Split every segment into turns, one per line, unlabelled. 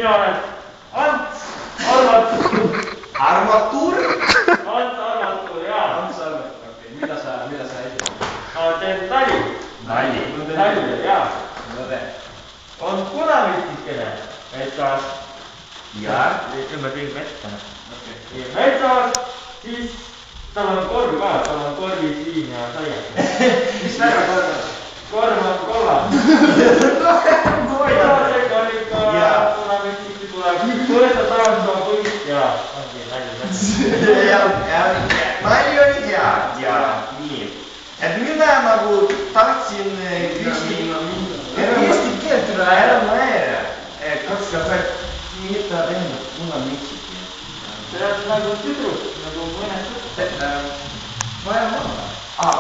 mina olen Ants Armatur.
Armatur?
Ants Armatur, jaa.
Ants Armatur, okei. Mida sa ütled?
Ma teen nali. Nali, jaa. On punavõtikene metsas.
Jaa.
Ma teen metsa. Metsas, siis tal on korv ka, tal on korvis viin ja saiad.
Mis väga korv on?
Korv on kollane. Punasega on ikka punavõtiki tuleb. Võeta taas oma põhist ja ongi nali.
Nali oli hea ja nii. Et mina nagu tahtsin küsida, et eesti keelt ära naera. Как сказать, это punamõtiki.
See on nagu tüdruk, nagu mõne tüdruk.
Vaja mõnda.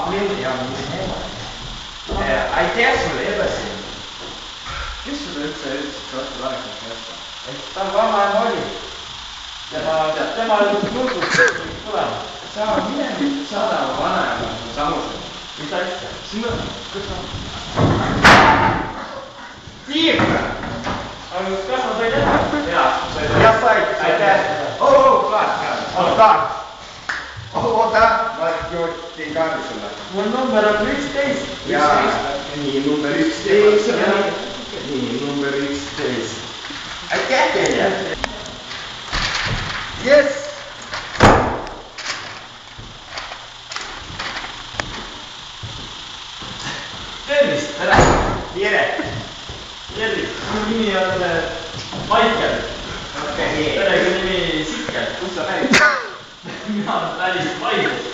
Blin, ja mis niimoodi. Aitäh sulle edasi. Kes sulle üldse ütles, et Rosti Lanekas jätta?
Tal vanaema oli. Tema jutustas tulema.
Sa mine nüüd saada vanaema samusel.
Mis asja?
Sina, kas sa... Tiim!
Aga kas ma sain edasi?
Ja said, aitäh. Klaar. Oota, ma teen kaardi sulle.
Mul number on 11.
Nii, number 11. Nii, number 11. Aitäh teile! Yes!
Tervist!
Tere!
Tervist! Minu nimi on Maicel. Perega nimi Sikkel.
Kus sa pärit?
Mina olen päris Paidest.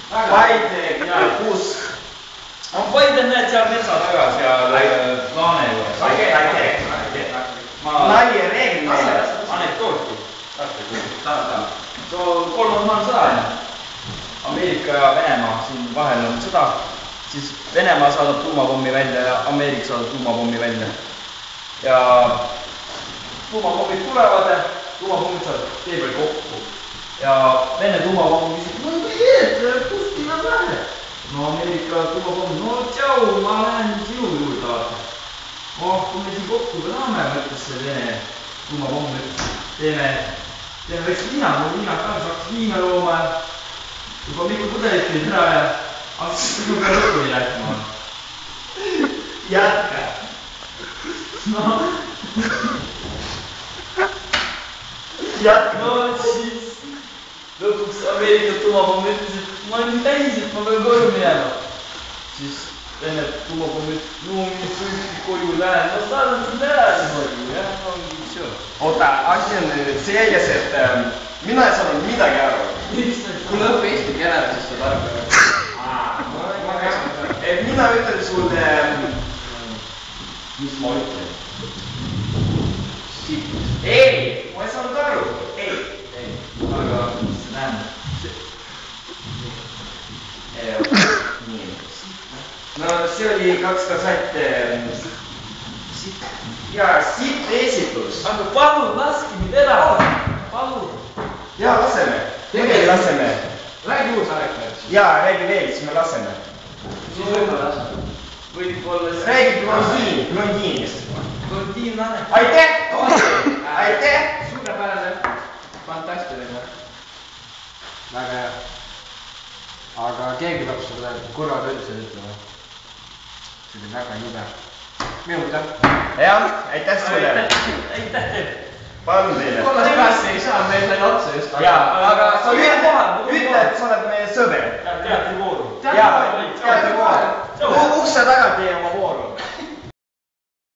Paide, kus?
Paide näed seal metsa taga, seal Laane juures.
Aitäh. Nali reegel meile.
Anekdooti. Kolmas maailmasõda. Ameerika ja Venemaa siin vahel on sõda. Siis Venemaa saadab tuumapommi välja ja Ameerika saadab tuumapommi välja. Ja tuumapommid tulevad ja tuumapommid saavad tee peal kokku. Ja Vene tuumapomm küsib, no teed, kust sinna lähed? No Ameerika tuumapomm, no tšau, ma lähen sinu juurde vaata. Kui me siin kokku saame, mõtles see Vene tuumapomm, et teeme väikse viina, mul viina ka, saaks viina looma ja juba mitu pudelit nüüd ära ja hakkas minu peale lõpuni lähtma.
Jätka.
No siis lõpuks Ameerika tuumapomm ütles, et ma olen nii täis, et ma pean koju minema. Siis Vene tuumapomm ütles, no mis võikski koju lähen, ma saadan sind ära niimoodi, jah, ongi see.
Oota, asi on selles, et mina ei saanud midagi aru.
Kui lõpp eesti keelele, siis saad aru.
Mina ütlen sulle...
Mis ma ütlen?
Ei, ma ei saanud aru. Ei.
Aga mis see tähendab?
Nii. No see oli kaks kasat... Jaa, siit esitus.
Aga palun, laske mind edasi. Palun.
Jaa, laseme. Tegelikult laseme.
Räägi uus anekdoot.
Jaa, räägi veel, siis me laseme.
Siis võib-olla lase. Võib-olla see...
Räägi blondiinist.
Blondiin anekdoot.
Aitäh! Aitäh!
Suurepärane. Fantastiline. Väga hea. Aga keegi peab sulle kurvad üldse ütlema. See oli väga jube. Minuta.
Jah, aitäh sulle.
Aitäh teile.
Palun teile.
Kollas päässe ei saa, meil sai otsa just.
Jaa, aga sa ütle, et sa oled meie sõber.